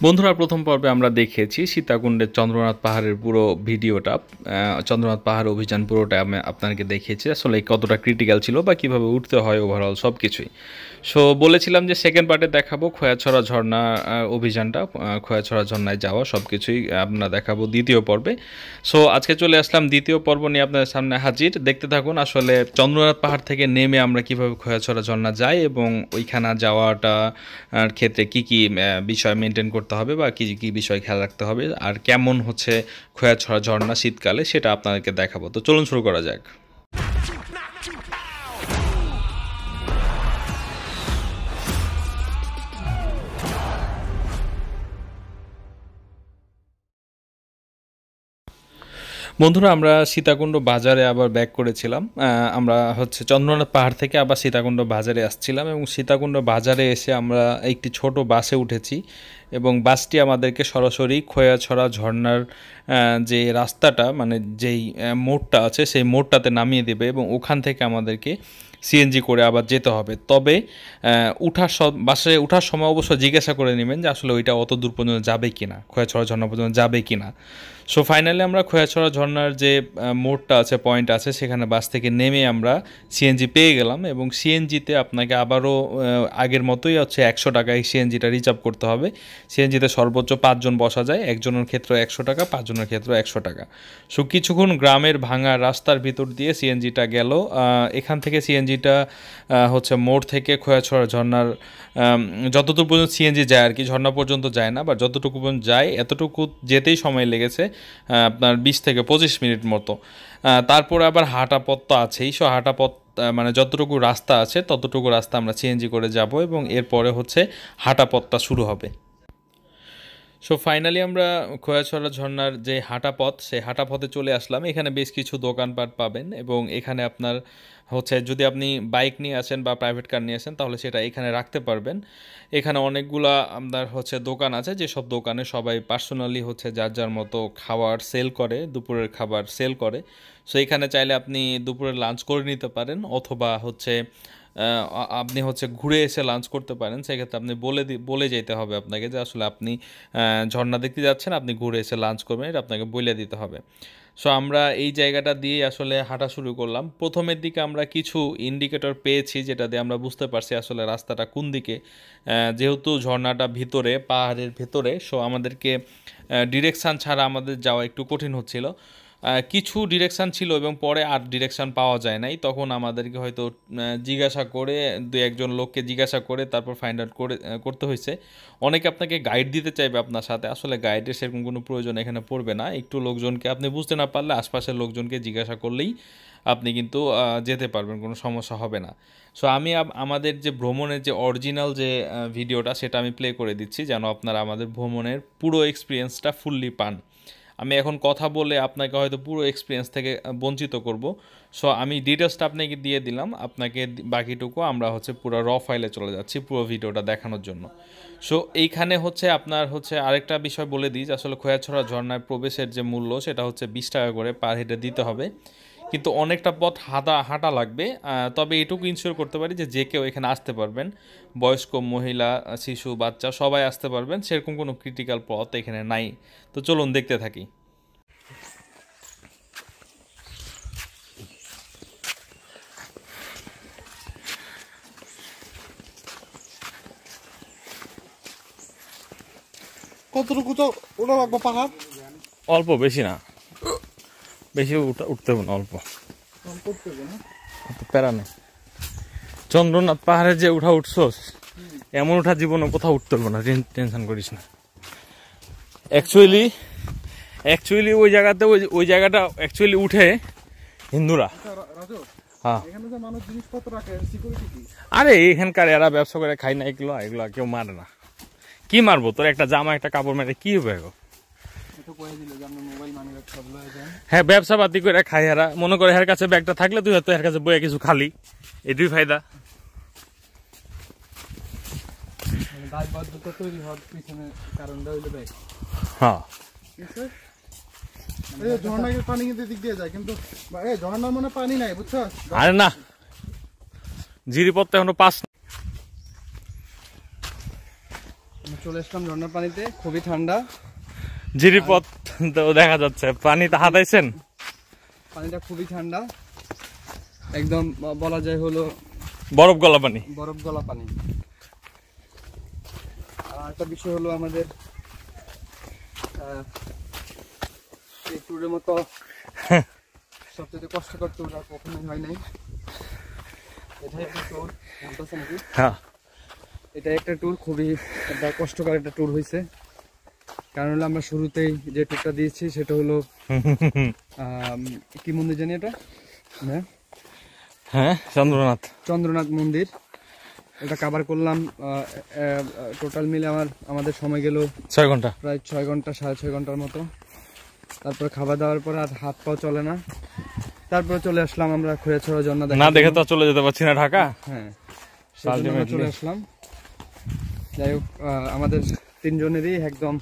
বন্ধুরা, প্রথম পর্বে আমরা দেখেছি সীতাকুণ্ডের চন্দ্রনাথ পাহাড়ের পুরো ভিডিওটা। চন্দ্রনাথ পাহাড় অভিযান পুরোটা আমি আপনাকে দেখিয়েছি আসলে কতটা ক্রিটিক্যাল ছিল বা কীভাবে উঠতে হয় ওভারঅল সব কিছুই। সো বলেছিলাম যে সেকেন্ড পার্টে দেখাবো খোয়াছড়া ঝর্ণা অভিযানটা, খোয়াছড়া ঝর্ণায় যাওয়া সব কিছুই আমরা দেখাবো দ্বিতীয় পর্বে। সো আজকে চলে আসলাম দ্বিতীয় পর্ব নিয়ে আপনাদের সামনে হাজির। দেখতে থাকুন আসলে চন্দ্রনাথ পাহাড় থেকে নেমে আমরা কীভাবে খোয়াছড়া ঝর্ণা যাই এবং ওইখানে যাওয়াটা ক্ষেত্রে কি কি বিষয় মেনটেন করতে হবে বা কি কি বিষয় খেয়াল রাখতে হবে আর কেমন হচ্ছে খোয়াছড়া ঝর্ণা শীতকালে সেটা আপনাদেরকে দেখাবো। তো চলুন শুরু করা যাক। বন্ধুরা, আমরা সীতাকুণ্ড বাজারে আবার ব্যাক করেছিলাম। আমরা হচ্ছে চন্দ্রনাথ পাহাড় থেকে আবার সীতাকুণ্ড বাজারে আসছিলাম এবং সীতাকুণ্ড বাজারে এসে আমরা একটি ছোট বাসে উঠেছি এবং বাসটি আমাদেরকে সরাসরি খোয়াছড়া ঝর্ণার যে রাস্তাটা মানে যেই মোড়টা আছে সেই মোড়টাতে নামিয়ে দেবে এবং ওখান থেকে আমাদেরকে সিএনজি করে আবার যেতে হবে। তবে বাসে ওঠার সময় অবশ্য জিজ্ঞাসা করে নেবেন যে আসলে ওইটা অত দূর পর্যন্ত যাবে কিনা, খোয়াছড়া ঝর্ণা পর্যন্ত যাবে কিনা। সো ফাইনালি আমরা খোয়াছড়া ঝর্ণার যে মোড়টা আছে, পয়েন্ট আছে, সেখানে বাস থেকে নেমে আমরা সিএনজি পেয়ে গেলাম এবং সিএনজিতে আপনাকে আবারও আগের মতোই হচ্ছে 100 টাকায় সিএনজিটা রিজার্ভ করতে হবে। সিএনজিতে সর্বোচ্চ 5 জন বসা যায়, একজনের ক্ষেত্রে 100 টাকা, 5 জনের ক্ষেত্রে 100 টাকা। সো কিছুক্ষণ গ্রামের ভাঙা রাস্তার ভিতর দিয়ে সিএনজিটা গেল। এখান থেকে সিএনজিটা হচ্ছে মোড় থেকে খোয়াছড়া ঝর্ণার যতটুকু পর্যন্ত সিএনজি যায় আর কি, ঝর্ণা পর্যন্ত যায় না, বা যতটুকু পর্যন্ত যায় এতটুকু যেতেই সময় লেগেছে আপনার 20 থেকে 25 মিনিট মতো। তারপরে আবার হাঁটা পথ তো আছেই। সো হাঁটা পথ মানে যতটুকু রাস্তা আছে ততটুকু রাস্তা আমরা সিএনজি করে যাব এবং এরপরে হচ্ছে হাঁটা পথটা শুরু হবে। সো ফাইনালি আমরা খোয়াছড়া ঝর্ণার যে হাঁটা পথ, সেই হাঁটা পথে চলে আসলাম। এখানে বেশ কিছু দোকানপাট পাবেন এবং এখানে আপনার হচ্ছে যদি আপনি বাইক নিয়ে আসেন বা প্রাইভেট কার নিয়ে আসেন তাহলে সেটা এখানে রাখতে পারবেন। এখানে অনেকগুলা আপনার হচ্ছে দোকান আছে, যেসব দোকানে সবাই পার্সোনালি হচ্ছে যার যার মতো খাবার সেল করে, দুপুরের খাবার সেল করে। সো এখানে চাইলে আপনি দুপুরের লাঞ্চ করে নিতে পারেন অথবা হচ্ছে আপনি হচ্ছে ঘুরে এসে লাঞ্চ করতে পারেন। সেক্ষেত্রে আপনি বলে যেতে হবে আপনাকে যে আসলে আপনি ঝর্ণা দেখতে যাচ্ছেন, আপনি ঘুরে এসে লাঞ্চ করবেন, এটা আপনাকে বলে দিতে হবে। সো আমরা এই জায়গাটা দিয়ে আসলে হাঁটা শুরু করলাম। প্রথমের দিকে আমরা কিছু ইন্ডিকেটর পেয়েছি যেটা দিয়ে আমরা বুঝতে পারছি আসলে রাস্তাটা কোন দিকে। যেহেতু ঝর্ণাটা ভিতরে, পাহাড়ের ভেতরে, সো আমাদেরকে ডিরেকশান ছাড়া আমাদের যাওয়া একটু কঠিন হচ্ছিল। কিছু ডিরেকশান ছিল এবং পরে আর ডিরেকশান পাওয়া যায় নাই, তখন আমাদেরকে হয়তো জিজ্ঞাসা করে, দু একজন লোককে জিজ্ঞাসা করে তারপর ফাইন্ড আউট করতে হয়েছে। অনেকে আপনাকে গাইড দিতে চাইবে আপনার সাথে, আসলে গাইডের সেরকম কোনো প্রয়োজন এখানে পড়বে না। একটু লোকজনকে আপনি বুঝতে না পারলে আশপাশের লোকজনকে জিজ্ঞাসা করলেই আপনি কিন্তু যেতে পারবেন, কোনো সমস্যা হবে না। সো আমি আমাদের যে ভ্রমণের যে অরিজিনাল যে ভিডিওটা সেটা আমি প্লে করে দিচ্ছি যেন আপনারা আমাদের ভ্রমণের পুরো এক্সপিরিয়েন্সটা ফুললি পান। আমি এখন কথা বলে আপনাকে হয়তো পুরো এক্সপিরিয়েন্স থেকে বঞ্চিত করব। সো আমি ডিটেলসটা আপনাকে দিয়ে দিলাম, আপনাকে বাকিটুকু আমরা হচ্ছে পুরো র ফাইলে চলে যাচ্ছি পুরো ভিডিওটা দেখানোর জন্য। সো এইখানে হচ্ছে আপনার হচ্ছে আরেকটা বিষয় বলে দিই যে আসলে খোয়াছড়া ঝর্ণায় প্রবেশের যে মূল্য সেটা হচ্ছে 20 টাকা করে পার হেডে দিতে হবে, কিন্তু অনেকটা পথ হাঁটা লাগবে। তবে এটুকু ইনশিওর করতে পারি যে কেউ এখানে আসতে পারবেন, বয়স্ক, মহিলা, শিশু, বাচ্চা সবাই আসতে পারবেন, সেরকম কোনো ক্রিটিক্যাল পথ এখানে নাই। তো চলুন দেখতে থাকি। কতটুকু তো ওটা লাগবো পাহাড়? অল্প, বেশি না, বেশি উঠতে হবে না, অল্প প্যারা নেই। চন্দ্রনাথ পাহাড়ের যে উঠছোস, এমন উঠা জীবনে কোথাও উঠতে হবে না, টেনশন করিস না। অ্যাকচুয়ালি ওই জায়গাটা অ্যাকচুয়ালি উঠে হিন্দুরা। হ্যাঁ, আরে এখানকার এরা ব্যবসা করে খায় না, এগুলো কেউ মারে না। কি মারবো, তোর একটা জামা একটা কাপড় মেরে কি হবে? হ্যাঁ, ব্যবসা পাতি করে খাই এরা, মনে করে এর কাছে ব্যাগটা থাকলে তুই হয়তো এর কাছে বইয়া কিছু খালি, এটুই ফায়দা। হ্যাঁ, পানি কিন্তু দিক দিয়ে যায়, কিন্তু ঝর্ণার মনে পানি নাই, বুঝছো? আরে না, জিরিপথ এখনো পাস চলে আসলাম ঝর্ণার পানিতে, খুবই ঠান্ডা, জিরিপথ তো দেখা যাচ্ছে, পানিতে হাতাইছেন? পানিটা খুবই ঠান্ডা, একদম বলা যায় হলো বরফ গলা পানি। বরফ গলা পানি। আর একটা বিষয় হলো আমাদের এই ট্যুরের মতো সবচেয়ে কষ্টকর ট্যুর আর কখনোই হয় নাই। এটাই একটা ট্যুর, বলতেছে নাকি? হ্যাঁ, এটা একটা ট্যুর, খুবই একটা কষ্টকর একটা ট্যুর হয়েছে। কারণ হলো আমরা শুরুতেই যে ট্যুরটা দিয়েছি সেটা হলো কি মন্দির জানি এটা? হ্যাঁ, চন্দ্রনাথ মন্দির। এটা কভার করলাম, টোটাল মিলে আমাদের সময় গেল 6 ঘন্টা, প্রায় 6 ঘন্টা, 6.5 ঘন্টার মতো। তারপর খাবার দাওয়ার পর আর হাত পাও চলে না, তারপরে চলে আসলাম আমরা খৈয়াছড়া ঝর্ণা না দেখে তো চলে যেতে পারছি না ঢাকা। হ্যাঁ, সেজন্য আমরা চলে আসলাম। যাই হোক, আমাদের 3 জনেরই একদম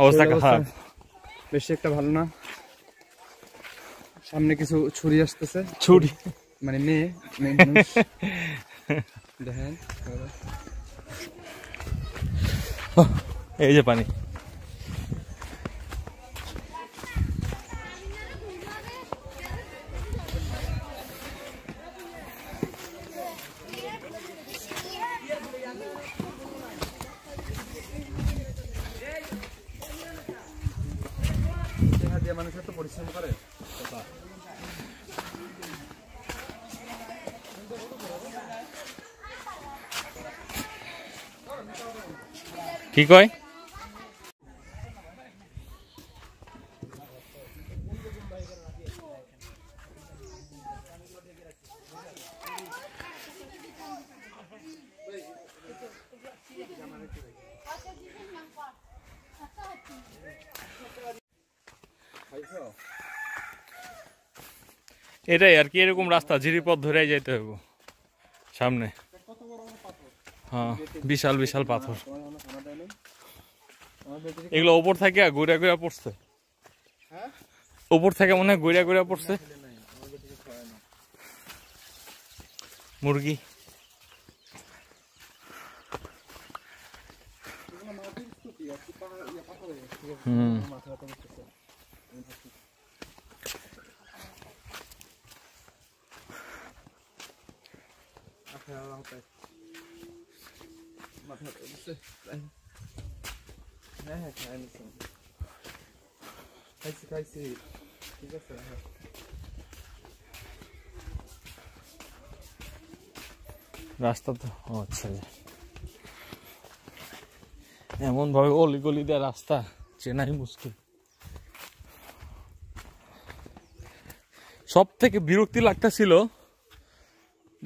অবস্থা খারাপ, বেশি একটা ভালো না। সামনে কিছু ছুরি আসতেছে, ছুরি মানে মেয়ে মানুষ দেখেন। এই যে পানি, মানুষের তো পরিশ্রম করে। কি কয়? এটাই আর কি, এরকম রাস্তা জিরিপথ ধরে যাইতে হবে সামনে। হ্যাঁ, বিশাল বিশাল পাথর, এগুলো ওপর থেকে ঘুরে ঘুরে পড়ছে, উপর থেকে মনে হয় ঘুরে ঘুরে পড়ছে। মুরগি খাইছি, ঠিক আছে। রাস্তা তো আচ্ছা, এমন ভাবে অলি গলি দেওয়া রাস্তা চেনাই মুশকিল। সব থেকে বিরক্তি লাগতেছিল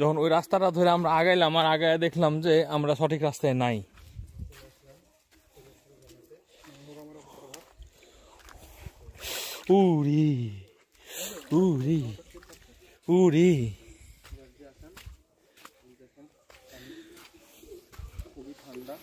যখন ওই রাস্তাটা ধরে আমরা আগাইলাম, আর আগায় দেখলাম যে আমরা সঠিক রাস্তায় নাই। উরি উরি উরি, খুবই ঠান্ডা।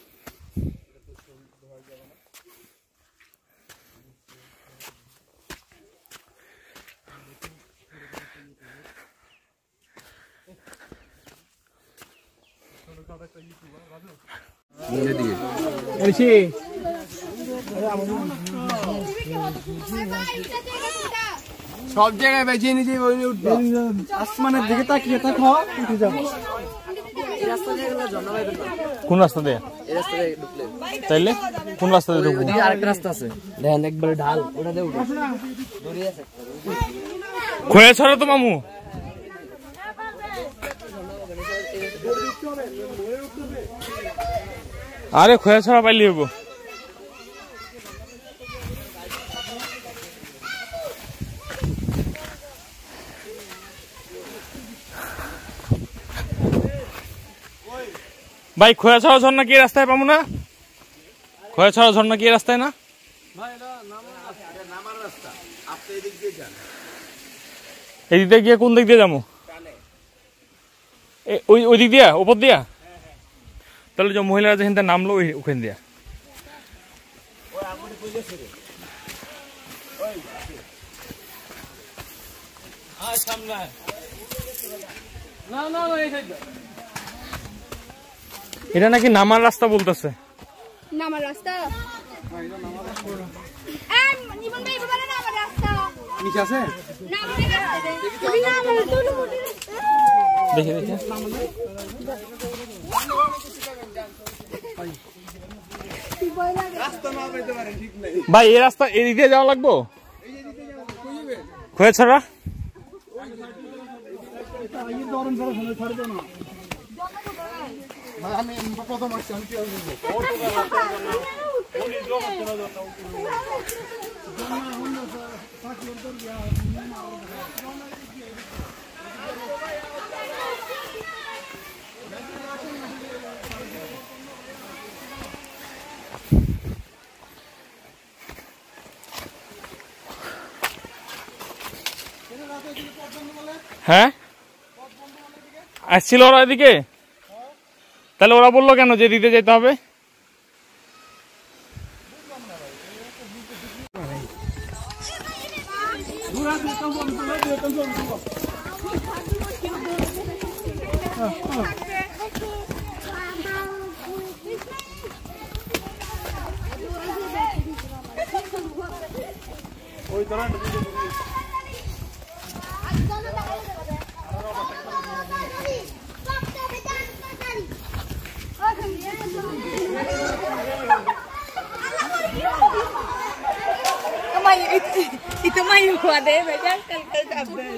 সব জায়গায় বেঁচে নিয়ে উঠবে, আসমানের দিকে তাকিয়ে থাকো, উঠে যাবো। কোন রাস্তা দিয়ে? তাইলে কোন রাস্তা দিয়ে ঢুকবো? আরেকটা রাস্তা আছে, দেখেন একবারে ঢাল, ওটা দিয়ে উঠে। খোয়াছড়া তো মামু, আরে খোয়াছড়া পাইলে হবো। ভাই খোয়াছড়া ঝর্ণা কি রাস্তায় পাবো না? খোয়াছড়া ঝর্ণা কি রাস্তায় না? এদিক দিয়ে গিয়ে কোন দিক দিয়ে যাবো? ওই দিক দিয়া, উপর দিয়া? তাহলে যে মহিলারা যেখান নামলো ওখান দিয়া। এটা নাকি নামার রাস্তা বলতেছে। নামার রাস্তা জীবন ভাই বাবা নামার রাস্তা নিচে আছে দেখি দেখি ভাই এই রাস্তা এদিক দিয়ে যাওয়া লাগবো খোয়া ছাড়া আমি প্রথম আসছি আমি কি হ্যাঁ আসছিল ওরা এদিকে তাহলে ওরা বললো কেন যে দিতে যেতে হবে itu mah yuk ada beda kali kabel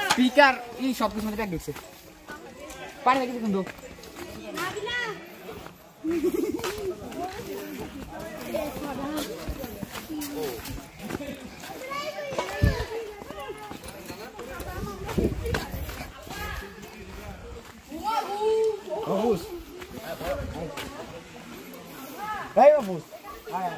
speaker এই সব কিছু মধ্যে ব্যাগ ঢুকছে পানি নাকি দেখুন তো বাবুস এই বাবুস আয়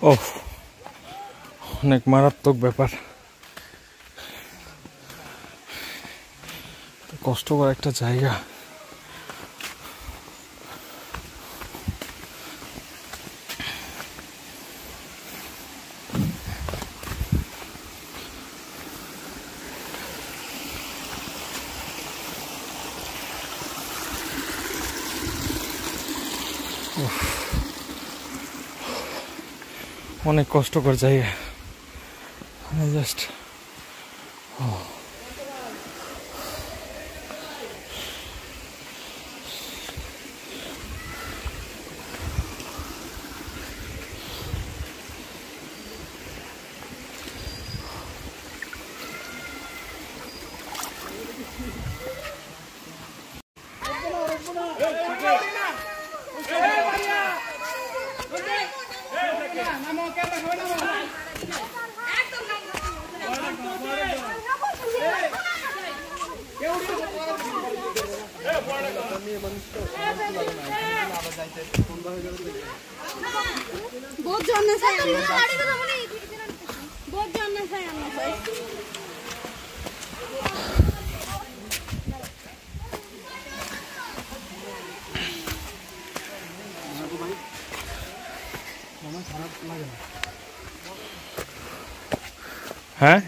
ওহ অনেক মারাত্মক ব্যাপার কষ্টকর একটা জায়গা অনেক কষ্টকর জায়গা জাস্ট बहुत जानना है बहुत जानना है হ্যাঁ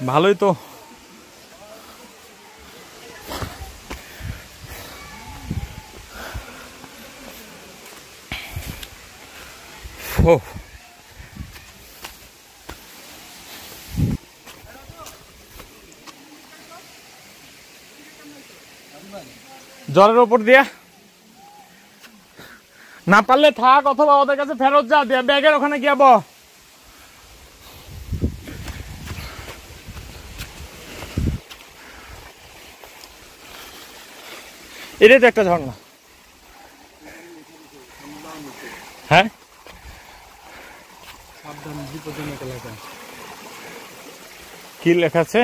ভালোই তো ও জলের ওপর দিয়া না পারলে থাক, অথবা ওদের কাছে ফেরত যা, ব্যাগের ওখানে গিয়ে বহ। এটাই তো একটা ঝর্ণা। হ্যাঁ, সাবধান, বিপজ্জনক এলাকা। কি লেখা আছে?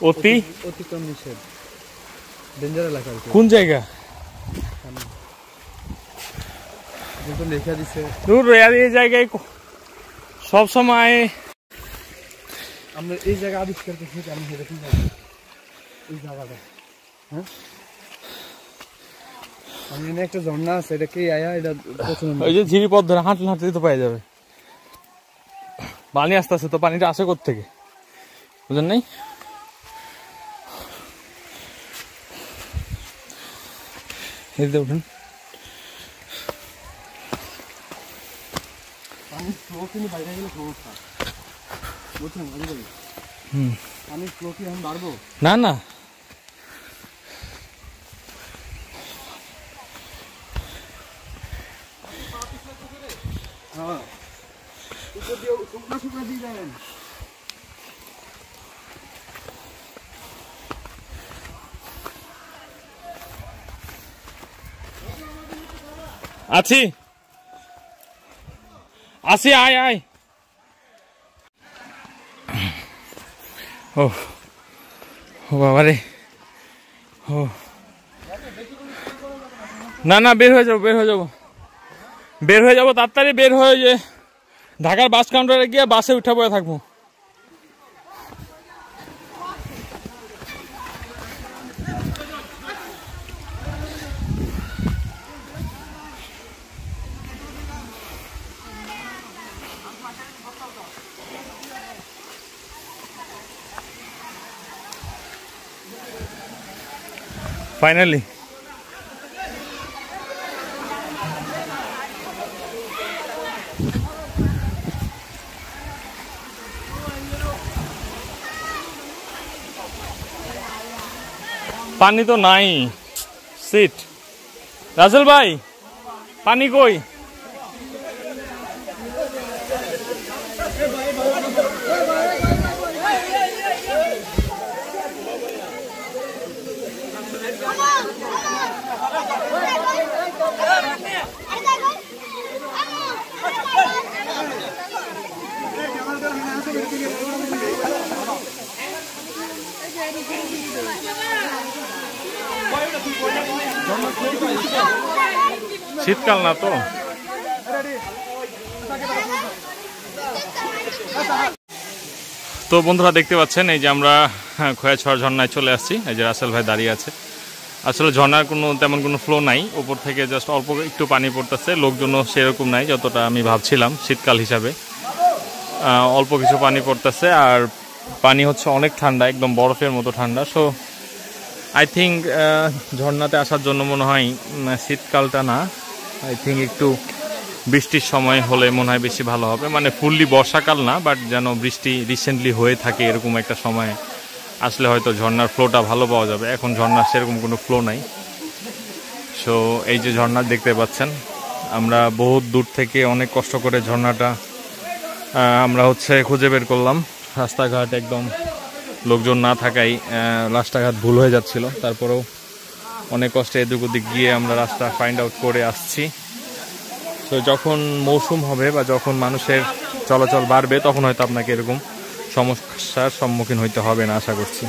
অতি অতিক্রম নিষেধ, ডেঞ্জার এলাকা। কোন জায়গা? লেখা দিছে দূর এই জায়গায় সব সময়। আমরা এই জায়গা আবিষ্কার করছি, আমি সেরকম এই জায়গাটা। হ্যাঁ, আমি এখানে একটা ঝর্ণা আছে, এটা কে আয়া, এটা পছন্দ। ওই যে ঝিরি পথ ধরে হাঁটলে হাঁটতে তো পাওয়া যাবে। পানি আস্তে আস্তে, তো পানিটা আসে কোত্থেকে বুঝেন নাই? এদিকে উঠুন। পানির ফ্লো কিন্তু বাইরে গেলে সমস্যা, বুঝছেন? পানির ফ্লো কি এখন বাড়বো? না না, হ্যাঁ, শুকনো দিয়ে যাবেন। আছি আসি, আয় আয়। ও বাবারে, ও না না, বের হয়ে যাবো, বের হয়ে যাবো, বের হয়ে যাবো তাড়াতাড়ি বের হয়ে, যে ঢাকার বাস কাউন্টারে গিয়ে বাসে উঠে পড়ে থাকবো। ফাইনালি পানি তো নাই, সিট। রাসেল ভাই, পানি কই? শীতকাল না তো। তো বন্ধুরা দেখতে পাচ্ছেন, এই যে আমরা খোয়াছড় ঝর্ণায় চলে আসছি। এই যে রাসেল ভাই দাঁড়িয়ে আছে। আসলে ঝর্ণার তেমন কোনো ফ্লো নাই, উপর থেকে জাস্ট অল্প একটু পানি পড়তেছে। লোকজনও সেরকম নাই যতটা আমি ভাবছিলাম শীতকাল হিসাবে। অল্প কিছু পানি পড়তেছে, আর পানি হচ্ছে অনেক ঠান্ডা, একদম বরফের মতো ঠান্ডা। সো আই থিঙ্ক ঝর্ণাতে আসার জন্য মনে হয় শীতকালটা না, আই থিঙ্ক একটু বৃষ্টির সময় হলে মনে হয় বেশি ভালো হবে। মানে ফুললি বর্ষাকাল না, বাট যেন বৃষ্টি রিসেন্টলি হয়ে থাকে এরকম একটা সময় আসলে হয়তো ঝর্ণার ফ্লোটা ভালো পাওয়া যাবে। এখন ঝর্ণার সেরকম কোনো ফ্লো নাই। সো এই যে ঝর্ণা দেখতে পাচ্ছেন, আমরা বহুত দূর থেকে অনেক কষ্ট করে ঝর্ণাটা আমরা খুঁজে বের করলাম। রাস্তাঘাট একদম লোকজন না থাকায় রাস্তাঘাট ভুল হয়ে যাচ্ছিল, তারপরেও অনেক কষ্টে এদিক ওদিক গিয়ে আমরা রাস্তা ফাইন্ড আউট করে আসছি। তো যখন মৌসুম হবে বা যখন মানুষের চলাচল বাড়বে, তখন হয়তো আপনাকে এরকম সমস্যার সম্মুখীন হইতে হবে না আশা করছি।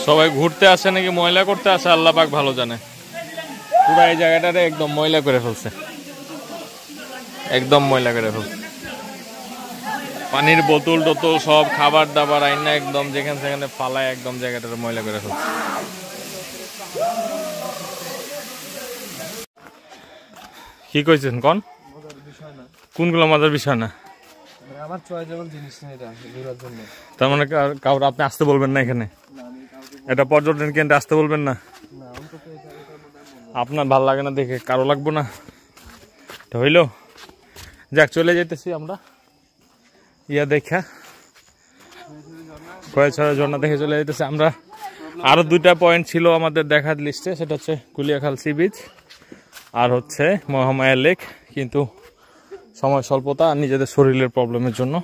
সবাই ঘুরতে আসে নাকি ময়লা করতে আসে আল্লাহ পাক ভালো জানে। পুরো এই জায়গাটারে একদম ময়লা করে ফেলছে, একদম ময়লা করে ফেলছে। পানির বোতল টোতল সব, খাবার দাবার আইনা একদম যেখানে সেখানে ফালায় একদম জায়গাটারে ময়লা করে ফেলছে। কি কইছেন কোন? কোনগুলো মজার বিষয় না? আমার চয়েস যেমন জিনিস নেই এটা ঘোরার জন্য। তার মানে কাউকে আপনি আসতে বলবেন না এখানে? না, আমি কাউকে এটা পর্যটন কেন্দ্রে আসতে বলবেন না? আপনার ভাল লাগে না দেখে কারো লাগবো না? এটা হইলো, যাক চলে যেতেছি আমরা ইয়া দেখা কয়েকছড়া ঝর্ণা দেখে চলে যেতেছি আমরা। আরো 2টা পয়েন্ট ছিল আমাদের দেখার লিস্টে, সেটা হচ্ছে কুলিয়াখাল সি বিচ আর হচ্ছে মহামায়া লেক, কিন্তু সময় স্বল্পতা আর নিজেদের শরীরের প্রবলেমের জন্য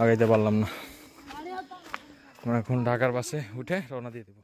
আগাইতে পারলাম না। আমরা এখন ঢাকার বাসে উঠে রওনা দিয়ে দেবো।